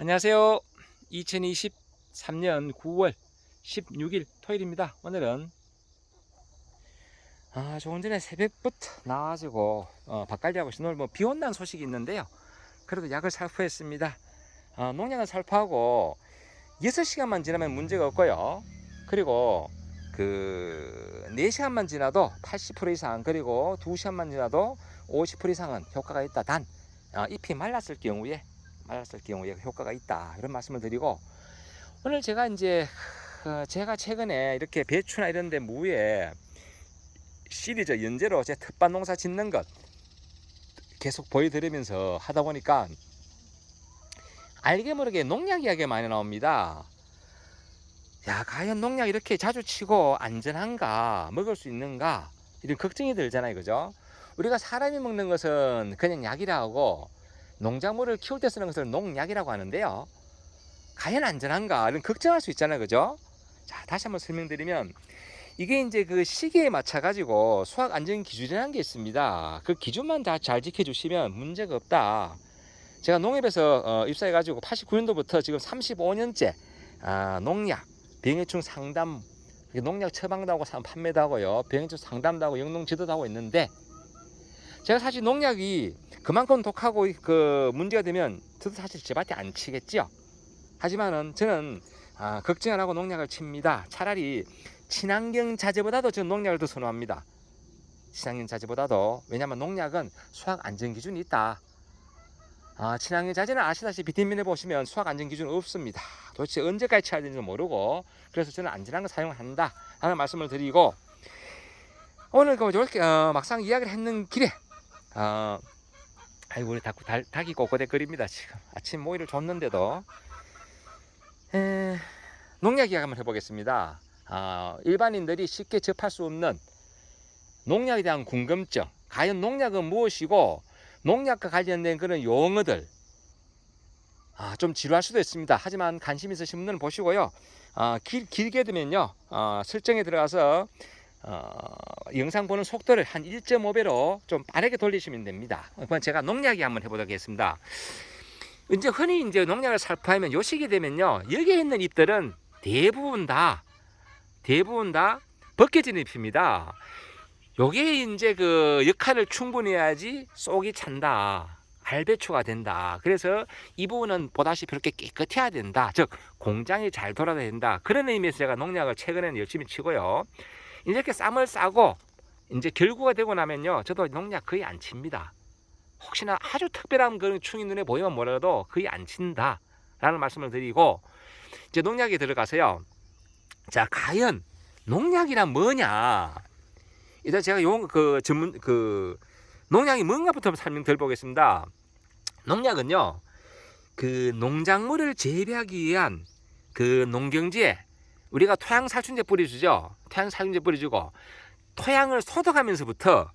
안녕하세요. 2023년 9월 16일 토요일입니다. 오늘은 조금 전에 새벽부터 나와가지고 밭관리하고 있어요. 오늘 비 온다는 소식이 있는데요. 그래도 약을 살포했습니다. 농약은 살포하고 6시간만 지나면 문제가 없고요. 그리고 4시간만 지나도 80% 이상, 그리고 2시간만 지나도 50% 이상은 효과가 있다. 단 잎이 말랐을 경우에 효과가 있다, 이런 말씀을 드리고, 오늘 제가 제가 최근에 이렇게 배추나 이런 데 무에 시리즈 연재로 제 텃밭 농사 짓는 것 계속 보여드리면서 하다 보니까 알게 모르게 농약 이야기가 많이 나옵니다. 야, 과연 농약 이렇게 자주 치고 안전한가, 먹을 수 있는가, 이런 걱정이 들잖아요, 그죠? 우리가 사람이 먹는 것은 그냥 약이라 하고, 농작물을 키울 때 쓰는 것을 농약이라고 하는데요, 과연 안전한가, 이런 걱정할 수 있잖아요, 그죠? 자, 다시 한번 설명드리면, 이게 이제 그 시기에 맞춰 가지고 수확 안전 기준이라는 게 있습니다. 그 기준만 다 잘 지켜주시면 문제가 없다. 제가 농협에서 입사해 가지고 89년도부터 지금 35년째 농약, 병해충 상담, 농약 처방도 하고 판매도 하고요, 병해충 상담도 하고 영농 지도도 하고 있는데, 제가 사실 농약이 그만큼 독하고 문제가 되면 저도 사실 제 밭에 안 치겠죠. 하지만은 저는 걱정 안 하고 농약을 칩니다. 차라리 친환경 자재보다도 저는 농약을 더 선호합니다. 친환경 자재보다도. 왜냐하면 농약은 수확 안전 기준이 있다. 친환경 자재는 아시다시피 뒷면에 보시면 수확 안전 기준 없습니다. 도대체 언제까지 쳐야 되는지 모르고, 그래서 저는 안전한 거 사용한다 라는 말씀을 드리고, 오늘 막상 이야기를 했는 길에 아이고, 우리 닭이 꼬꼬대거립니다. 지금 아침 모이를 줬는데도. 농약 이야기 한번 해보겠습니다. 일반인들이 쉽게 접할 수 없는 농약에 대한 궁금증, 과연 농약은 무엇이고, 농약과 관련된 그런 용어들, 좀 지루할 수도 있습니다. 하지만 관심 있으신 분들은 보시고요, 길게 되면요, 설정에 들어가서 영상 보는 속도를 한 1.5배로 좀 빠르게 돌리시면 됩니다. 그럼 제가 농약 이야기 한번 해보도록 하겠습니다. 이제 흔히 농약을 살포하면 요 시기 되면요, 여기에 있는 잎들은 대부분 다 벗겨지는 잎입니다. 요게 이제 그 역할을 충분히 해야지 쏙이 찬다, 알배추가 된다. 그래서 이 부분은 보다시피 이렇게 깨끗해야 된다, 즉 공장이 잘 돌아야 된다. 그런 의미에서 제가 농약을 최근에는 열심히 치고요, 이렇게 쌈을 싸고 이제 결구가 되고 나면요, 저도 농약 거의 안 칩니다. 혹시나 아주 특별한 그런 충이 눈에 보이면 뭐라도 거의 안 친다 라는 말씀을 드리고, 이제 농약에 들어가서요, 자, 과연 농약이란 뭐냐, 일단 제가 농약이 뭔가부터 설명드려보겠습니다. 농약은요, 농작물을 재배하기 위한 농경지에 우리가 토양살충제 뿌려주죠. 토양살충제 뿌려주고, 토양을 소독하면서부터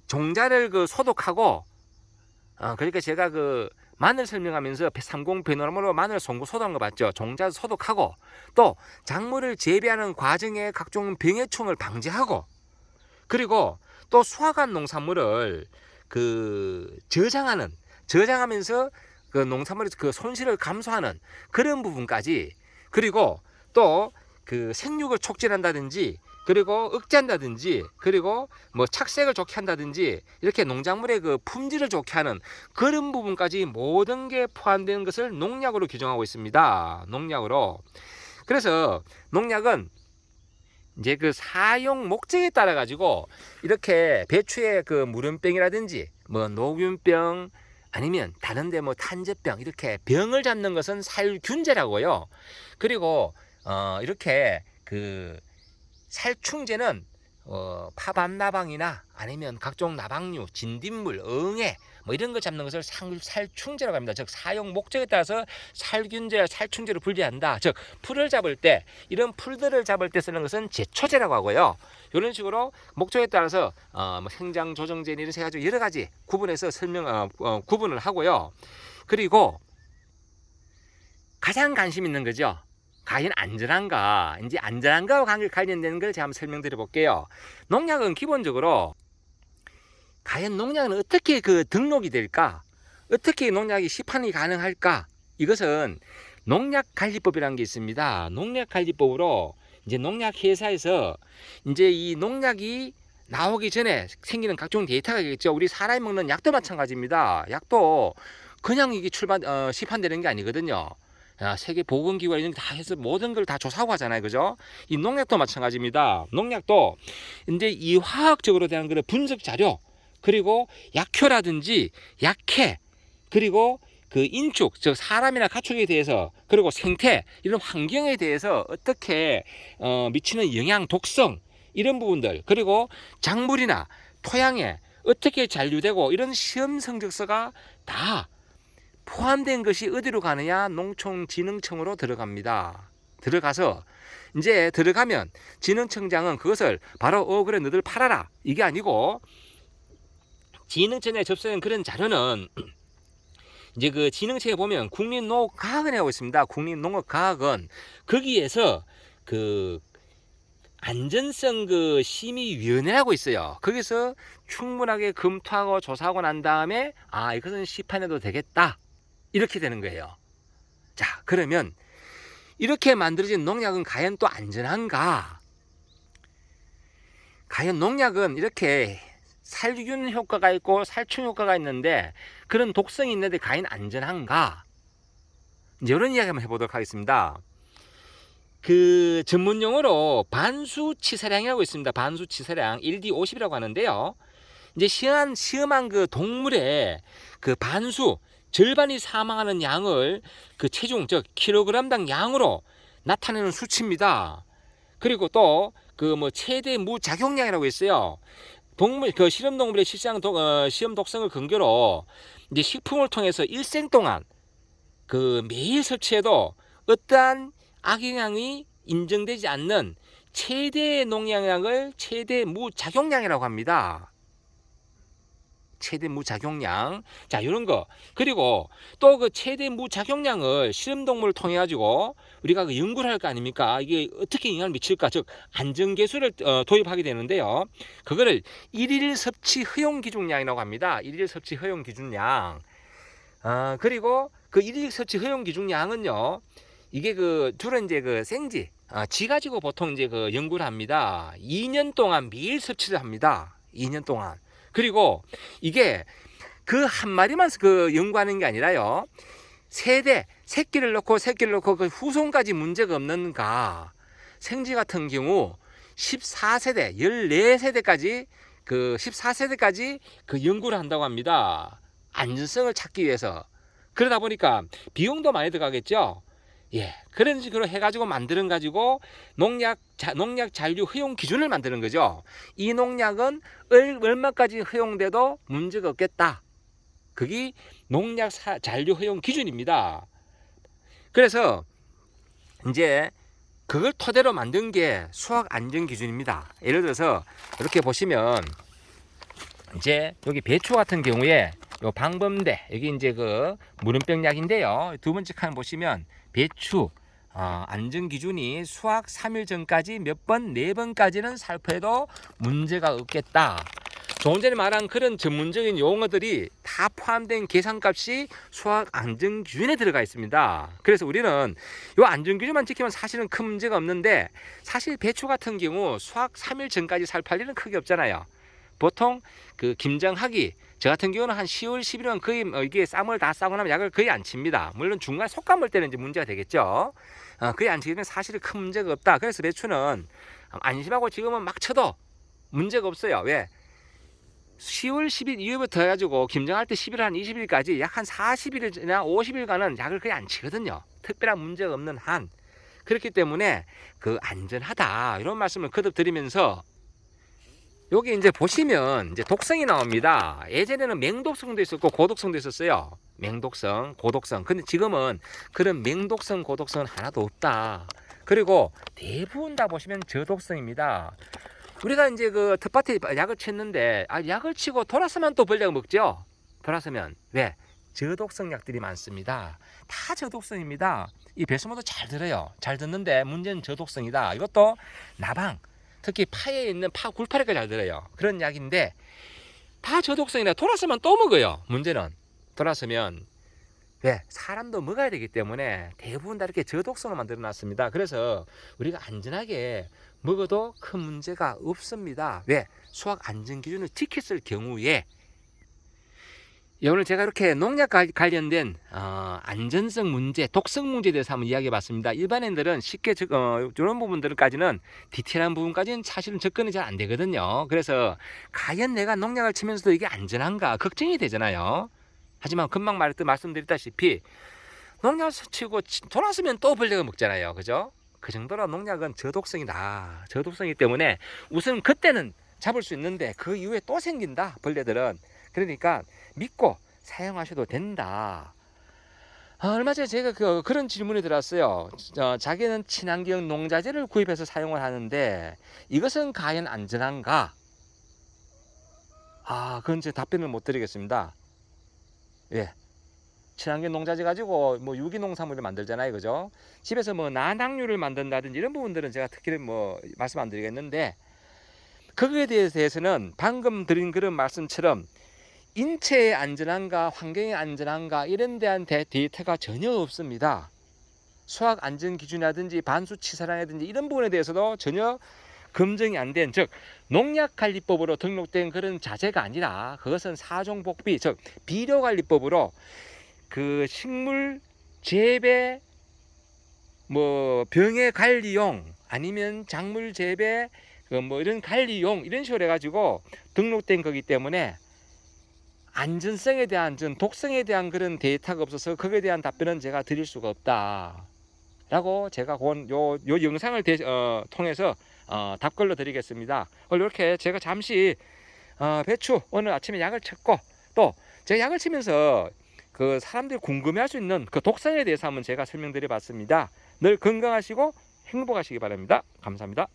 종자를 소독하고, 그러니까 제가 마늘 설명하면서 30 베노람으로 마늘 송구 소독한 거 봤죠. 종자 소독하고, 또 작물을 재배하는 과정에 각종 병해충을 방지하고, 그리고 또 수확한 농산물을 저장하면서 농산물의 손실을 감소하는 그런 부분까지, 그리고 또 생육을 촉진한다든지, 그리고 억제한다든지, 그리고 뭐 착색을 좋게 한다든지, 이렇게 농작물의 품질을 좋게 하는 그런 부분까지 모든 게 포함되는 것을 농약으로 규정하고 있습니다. 농약으로. 그래서 농약은 이제 사용 목적에 따라 가지고, 이렇게 배추의 무름병이라든지 뭐 녹균병, 아니면 다른데 뭐 탄저병, 이렇게 병을 잡는 것은 살균제라고요. 그리고 이렇게 살충제는 파밤나방이나 아니면 각종 나방류, 진딧물, 응애 뭐 이런 거 잡는 것을 살충제라고 합니다. 즉 사용 목적에 따라서 살균제, 살충제로 분리한다. 즉 풀을 잡을 때, 이런 풀들을 잡을 때 쓰는 것은 제초제라고 하고요. 이런 식으로 목적에 따라서 뭐 생장 조정제 이런 세 가지 여러 가지 구분해서 구분을 하고요. 그리고 가장 관심 있는 거죠, 과연 안전한가. 이제 안전한가와 관련되는 걸 제가 한번 설명드려 볼게요. 농약은 기본적으로 과연 농약은 어떻게 등록이 될까, 어떻게 농약이 시판이 가능할까, 이것은 농약관리법이라는 게 있습니다. 농약관리법으로 이제 농약회사에서 이제 이 농약이 나오기 전에 생기는 각종 데이터가 있겠죠. 우리 사람이 먹는 약도 마찬가지입니다. 약도 그냥 이게 시판되는 게 아니거든요. 세계 보건기구가 이런 다 해서 모든 걸 다 조사하고 하잖아요. 그죠? 이 농약도 마찬가지입니다. 농약도 이제 이 화학적으로 대한 그런 분석 자료, 그리고 약효라든지 약해, 그리고 그 인축, 즉 사람이나 가축에 대해서, 그리고 생태, 이런 환경에 대해서 어떻게 미치는 영향, 독성, 이런 부분들, 그리고 작물이나 토양에 어떻게 잔류되고, 이런 시험 성적서가 다 포함된 것이 어디로 가느냐? 농촌진흥청으로 들어갑니다. 들어가서 이제 들어가면 진흥청장은 그것을 바로 그래 너들 팔아라, 이게 아니고, 진흥청에 접수된 그런 자료는 이제 그 진흥청에 보면 국립농업과학원이라고 있습니다. 국립농업과학원, 거기에서 그 안전성 그 심의위원회라고 있어요. 거기서 충분하게 검토하고 조사하고 난 다음에 이것은 시판해도 되겠다, 이렇게 되는 거예요. 자, 그러면 이렇게 만들어진 농약은 과연 또 안전한가? 과연 농약은 이렇게 살균 효과가 있고 살충 효과가 있는데, 그런 독성이 있는데 과연 안전한가? 이제 이런 이야기 한번 해보도록 하겠습니다. 그 전문 용어로 반수치사량이라고 있습니다. 반수치사량 1D50이라고 하는데요. 이제 시험한 그 동물의 그 반수, 절반이 사망하는 양을 그 체중, 즉 킬로그램당 양으로 나타내는 수치입니다. 그리고 또 그 뭐 최대 무작용량이라고 있어요. 동물, 그 실험 동물의 실시한 시험 독성을 근거로 이제 식품을 통해서 일생 동안 그 매일 섭취해도 어떠한 악영향이 인정되지 않는 최대 농약량을 최대 무작용량이라고 합니다. 최대 무작용량. 자, 이런 거. 그리고 또 그 최대 무작용량을 실험동물을 통해 가지고 우리가 그 연구를 할 거 아닙니까? 이게 어떻게 영향을 미칠까? 즉 안전계수를 도입하게 되는데요. 그거를 일일 섭취 허용 기준량이라고 합니다. 일일 섭취 허용 기준량. 그리고 그 일일 섭취 허용 기준량은요, 이게 그 주로 이제 그 생지, 쥐 가지고 보통 이제 그 연구를 합니다. 2년 동안 매일 섭취를 합니다. 2년 동안. 그리고 이게 그 한 마리만 그 연구하는 게 아니라요, 새끼를 넣고 그 후손까지 문제가 없는가. 생쥐 같은 경우 14세대, 14세대까지 그 14세대까지 그 연구를 한다고 합니다. 안전성을 찾기 위해서. 그러다 보니까 비용도 많이 들어가겠죠. 예, 그런 식으로 해가지고 만드는 가지고 농약 잔류 허용 기준을 만드는 거죠. 이 농약은 얼마까지 허용돼도 문제가 없겠다. 그게 농약 잔류 허용 기준입니다. 그래서 이제 그걸 토대로 만든 게 수학 안전 기준입니다. 예를 들어서 이렇게 보시면 이제 여기 배추 같은 경우에 요 방범대, 여기 이제 그 무름병 약인데요. 두 번째 칸 보시면 배추 안전 기준이 수확 3일 전까지 몇 번, 4번까지는 살포해도 문제가 없겠다. 조금 전에 말한 그런 전문적인 용어들이 다 포함된 계산값이 수확 안전 기준에 들어가 있습니다. 그래서 우리는 이 안전 기준만 지키면 사실은 큰 문제가 없는데, 사실 배추 같은 경우 수확 3일 전까지 살포할 일은 크게 없잖아요. 보통 그 김장하기, 저 같은 경우는 한 10월, 11월은 거의 이게 쌈을 다 싸고 나면 약을 거의 안 칩니다. 물론 중간에 속감 올 때는 이제 문제가 되겠죠. 거의 안 치면 사실은 큰 문제가 없다. 그래서 배추는 안심하고 지금은 막 쳐도 문제가 없어요. 왜? 10월, 10일 이후부터 해가지고 김장할 때 11월 한 20일까지 약 한 40일이나 50일간은 약을 거의 안 치거든요. 특별한 문제가 없는 한. 그렇기 때문에 그 안전하다, 이런 말씀을 거듭 드리면서, 여기 이제 보시면 이제 독성이 나옵니다. 예전에는 맹독성도 있었고 고독성도 있었어요. 맹독성, 고독성. 근데 지금은 그런 맹독성, 고독성은 하나도 없다. 그리고 대부분 다 보시면 저독성입니다. 우리가 이제 그 텃밭에 약을 쳤는데 약을 치고 돌아서면 또 벌레가 먹죠. 돌아서면 왜? 저독성 약들이 많습니다. 다 저독성입니다. 이 배수모도 잘 들어요. 잘 듣는데 문제는 저독성이다. 이것도 나방, 특히 파에 있는 파 굴파리가 잘 들어요. 그런 약인데 다 저독성이라 돌아서면 또 먹어요. 문제는 돌아서면 왜? 사람도 먹어야 되기 때문에 대부분 다 이렇게 저독성을 만들어 놨습니다. 그래서 우리가 안전하게 먹어도 큰 문제가 없습니다. 왜? 수확 안전 기준을 지켰을 경우에, 오늘 제가 이렇게 농약 관련된 안전성 문제, 독성 문제에 대해서 한번 이야기해 봤습니다. 일반인들은 쉽게 이런 부분들까지는, 디테일한 부분까지는 사실은 접근이 잘 안 되거든요. 그래서 과연 내가 농약을 치면서도 이게 안전한가 걱정이 되잖아요. 하지만 금방 말씀드렸다시피 농약 치고 돌았으면 또 벌레가 먹잖아요. 그죠? 그 정도로 농약은 저독성이다. 저독성이기 때문에 우선 그때는 잡을 수 있는데 그 이후에 또 생긴다, 벌레들은. 그러니까 믿고 사용하셔도 된다. 얼마 전에 제가 그런 질문이 들었어요. 자기는 친환경 농자재를 구입해서 사용을 하는데 이것은 과연 안전한가? 그건 제 답변을 못 드리겠습니다. 예. 친환경 농자재 가지고 뭐 유기농산물을 만들잖아요. 그죠? 집에서 뭐 난황류를 만든다든지 이런 부분들은 제가 특히 뭐 말씀 안 드리겠는데, 거기에 대해서는 방금 드린 그런 말씀처럼 인체의 안전한가 환경의 안전한가 이런 데한 데이터가 전혀 없습니다. 수학 안전 기준이라든지 반수 치사량이라든지 이런 부분에 대해서도 전혀 검증이 안 된, 즉 농약관리법으로 등록된 그런 자재가 아니라 그것은 사종복비, 즉 비료관리법으로 그 식물 재배 뭐 병의 관리용 아니면 작물 재배 뭐 이런 관리용 이런 식으로 해가지고 등록된 거기 때문에 안전성에 대한, 독성에 대한 그런 데이터가 없어서 거기에 대한 답변은 제가 드릴 수가 없다 라고 제가 요 영상을 통해서 답글로 드리겠습니다. 이렇게 제가 잠시 배추 오늘 아침에 약을 쳤고, 또 제가 약을 치면서 그 사람들이 궁금해할 수 있는 그 독성에 대해서 한번 제가 설명드려 봤습니다. 늘 건강하시고 행복하시기 바랍니다. 감사합니다.